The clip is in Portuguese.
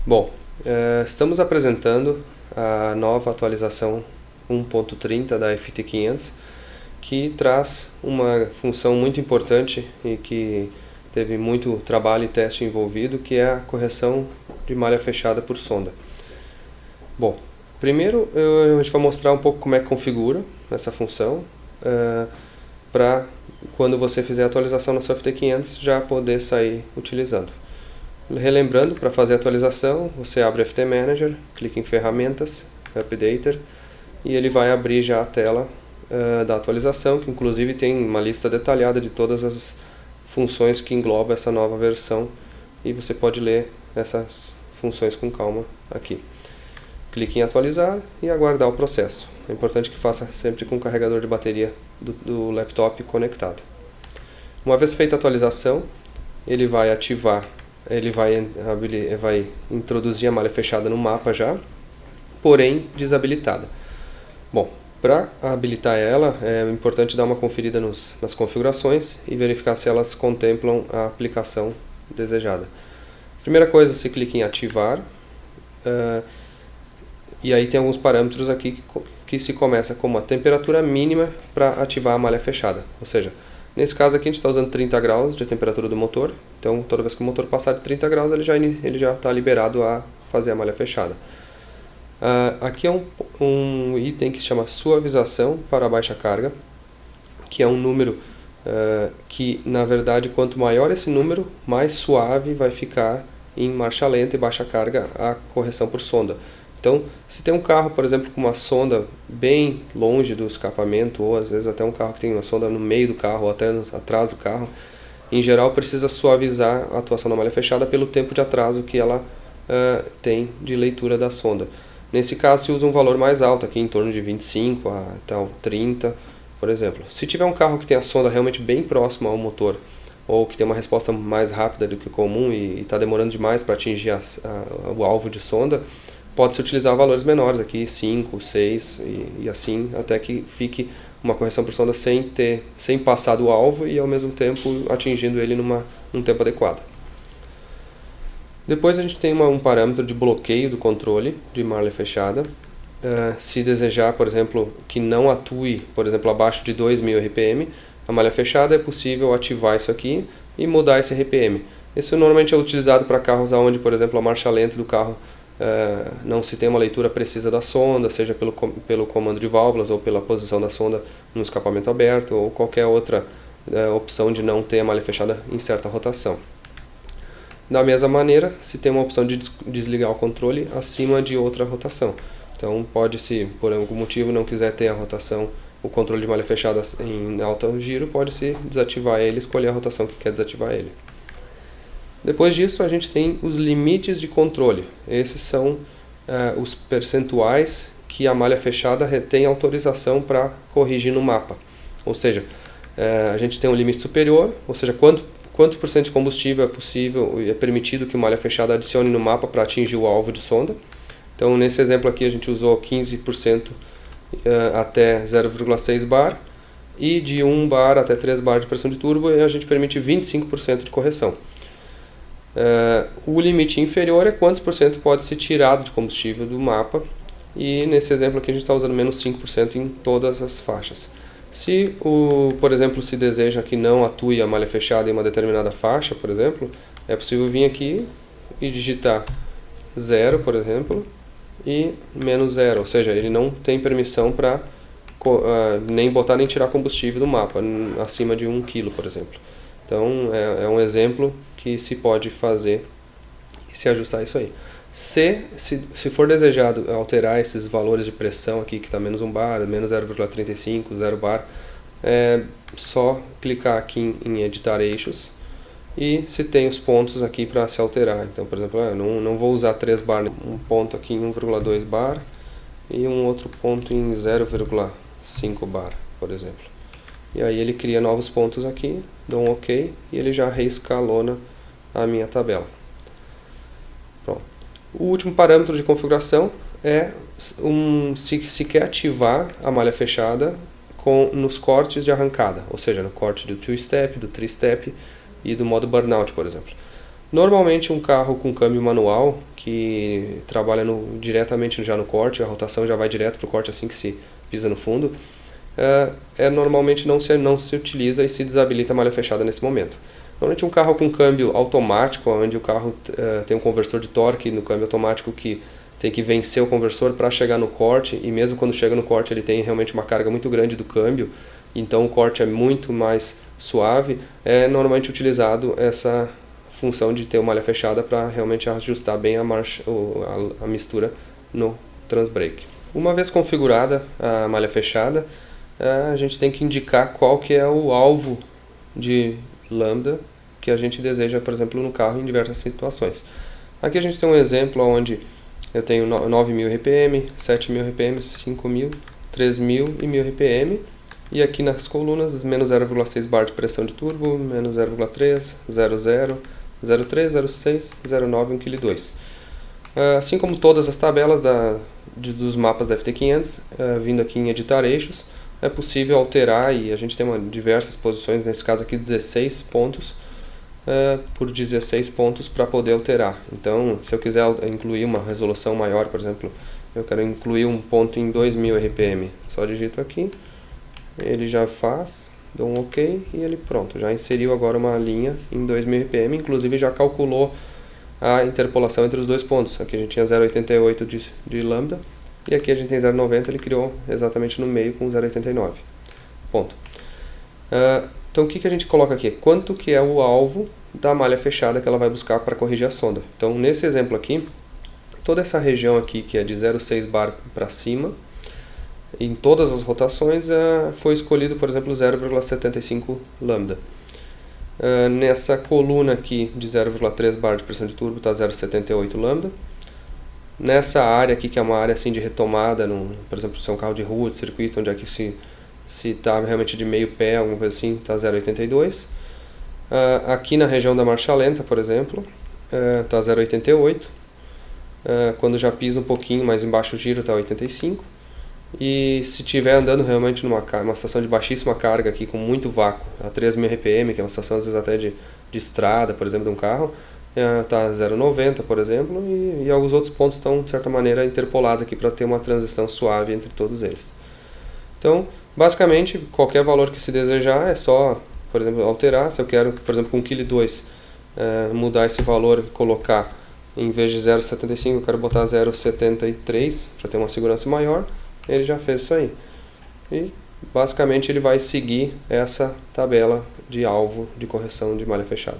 Bom, estamos apresentando a nova atualização 1.30 da FT500, que traz uma função muito importante e que teve muito trabalho e teste envolvido, que é a correção de malha fechada por sonda. Bom, primeiro a gente vai mostrar um pouco como é que configura essa função, para quando você fizer a atualização na sua FT500 já poder sair utilizando. Relembrando, para fazer a atualização, você abre o FT Manager, clica em Ferramentas, Updater, e ele vai abrir já a tela da atualização, que inclusive tem uma lista detalhada de todas as funções que engloba essa nova versão, e você pode ler essas funções com calma aqui. Clique em atualizar e aguardar o processo. É importante que faça sempre com o carregador de bateria do laptop conectado. Uma vez feita a atualização, ele vai ativar, ele vai introduzir a malha fechada no mapa já, porém desabilitada. Bom, para habilitar ela, é importante dar uma conferida nas configurações e verificar se elas contemplam a aplicação desejada. Primeira coisa, você clica em ativar, e aí tem alguns parâmetros aqui que se começa como a temperatura mínima para ativar a malha fechada. Ou seja, nesse caso aqui a gente está usando 30 graus de temperatura do motor, então toda vez que o motor passar de 30 graus ele já está liberado a fazer a malha fechada. Aqui é um item que se chama suavização para baixa carga, que é um número que, na verdade, quanto maior esse número, mais suave vai ficar em marcha lenta e baixa carga a correção por sonda. Então, se tem um carro, por exemplo, com uma sonda bem longe do escapamento, ou às vezes até um carro que tem uma sonda no meio do carro, ou até atrás do carro, em geral precisa suavizar a atuação da malha fechada pelo tempo de atraso que ela tem de leitura da sonda. Nesse caso se usa um valor mais alto, aqui em torno de 25 até 30, por exemplo. Se tiver um carro que tem a sonda realmente bem próxima ao motor, ou que tem uma resposta mais rápida do que o comum e está demorando demais para atingir o alvo de sonda, pode-se utilizar valores menores, aqui 5, 6 e assim, até que fique uma correção por sonda sem passar do alvo e ao mesmo tempo atingindo ele num tempo adequado. Depois a gente tem um parâmetro de bloqueio do controle de malha fechada. Se desejar, por exemplo, que não atue, por exemplo, abaixo de 2000 RPM, a malha fechada, é possível ativar isso aqui e mudar esse RPM. Isso normalmente é utilizado para carros onde, por exemplo, a marcha lenta do carro não se tem uma leitura precisa da sonda, seja pelo comando de válvulas ou pela posição da sonda no escapamento aberto ou qualquer outra opção de não ter a malha fechada em certa rotação. Da mesma maneira, se tem uma opção de desligar o controle acima de outra rotação. Então pode-se, por algum motivo, não quiser ter a rotação, o controle de malha fechada em alto giro, pode-se desativar ele e escolher a rotação que quer desativar ele. Depois disso a gente tem os limites de controle. Esses são os percentuais que a malha fechada tem autorização para corrigir no mapa. Ou seja, a gente tem um limite superior, ou seja, quanto por cento de combustível é possível e é permitido que a malha fechada adicione no mapa para atingir o alvo de sonda. Então nesse exemplo aqui a gente usou 15% até 0,6 bar e de 1 bar até 3 bar de pressão de turbo e a gente permite 25% de correção. O limite inferior é quantos por cento pode ser tirado de combustível do mapa, e nesse exemplo aqui a gente está usando menos 5% em todas as faixas. Se, por exemplo, se deseja que não atue a malha fechada em uma determinada faixa, por exemplo, é possível vir aqui e digitar 0, por exemplo, e menos 0, ou seja, ele não tem permissão para nem botar nem tirar combustível do mapa, acima de 1 kg, por exemplo. Então é um exemplo que se pode fazer e se ajustar isso aí. Se for desejado alterar esses valores de pressão aqui, que está menos 1 bar, menos 0,35, 0 bar, é só clicar aqui em editar eixos e se tem os pontos aqui para se alterar. Então, por exemplo, eu não vou usar 3 bar, um ponto aqui em 1,2 bar e um outro ponto em 0,5 bar, por exemplo. E aí ele cria novos pontos aqui, dou um OK e ele já reescalona a minha tabela. Pronto. O último parâmetro de configuração é se quer ativar a malha fechada nos cortes de arrancada, ou seja, no corte do 2-step, do 3-step e do modo burnout, por exemplo. Normalmente um carro com câmbio manual, que trabalha diretamente já no corte, a rotação já vai direto para o corte assim que se pisa no fundo, normalmente não se utiliza e se desabilita a malha fechada nesse momento. Normalmente um carro com câmbio automático, onde o carro tem um conversor de torque no câmbio automático que tem que vencer o conversor para chegar no corte, e mesmo quando chega no corte ele tem realmente uma carga muito grande do câmbio, então o corte é muito mais suave, é normalmente utilizado essa função de ter uma malha fechada para realmente ajustar bem a mistura no transbrake. Uma vez configurada a malha fechada, a gente tem que indicar qual que é o alvo de lambda que a gente deseja, por exemplo, no carro em diversas situações. Aqui a gente tem um exemplo onde eu tenho 9.000 RPM, 7.000 RPM, 5.000, 3.000 e 1.000 RPM. E aqui nas colunas, menos 0,6 bar de pressão de turbo, menos 0,3, 0,0, 0,3, 0,6, 0,9 e 1,2 kg. Assim como todas as tabelas dos mapas da FT500, vindo aqui em editar eixos, é possível alterar, e a gente tem diversas posições, nesse caso aqui 16 pontos por 16 pontos para poder alterar. Então, se eu quiser incluir uma resolução maior, por exemplo, eu quero incluir um ponto em 2.000 RPM, só digito aqui, ele já faz, dou um OK e ele pronto, já inseriu agora uma linha em 2.000 RPM, inclusive já calculou a interpolação entre os dois pontos. Aqui a gente tinha 0,88 de lambda e aqui a gente tem 0,90, ele criou exatamente no meio com 0,89. Ponto. Então o que a gente coloca aqui? Quanto que é o alvo da malha fechada que ela vai buscar para corrigir a sonda. Então nesse exemplo aqui, toda essa região aqui que é de 0,6 bar para cima, em todas as rotações foi escolhido, por exemplo, 0,75 lambda. Nessa coluna aqui de 0,3 bar de pressão de turbo está 0,78 lambda. Nessa área aqui, que é uma área assim de retomada, por exemplo, se é um carro de rua, de circuito, onde é que se está realmente de meio pé, alguma coisa assim, está 0,82. Aqui na região da marcha lenta, por exemplo, está 0,88. Quando já pisa um pouquinho mais embaixo o giro está 85. E se estiver andando realmente numa estação de baixíssima carga aqui, com muito vácuo, a 3.000 RPM, que é uma estação às vezes até de estrada, por exemplo, de um carro, está 0,90, por exemplo, e alguns outros pontos estão, de certa maneira, interpolados aqui para ter uma transição suave entre todos eles. Então, basicamente, qualquer valor que se desejar é só, por exemplo, alterar. Se eu quero, por exemplo, com 1,2 kg, mudar esse valor e colocar, em vez de 0,75, eu quero botar 0,73 para ter uma segurança maior. Ele já fez isso aí. E basicamente ele vai seguir essa tabela de alvo de correção de malha fechada.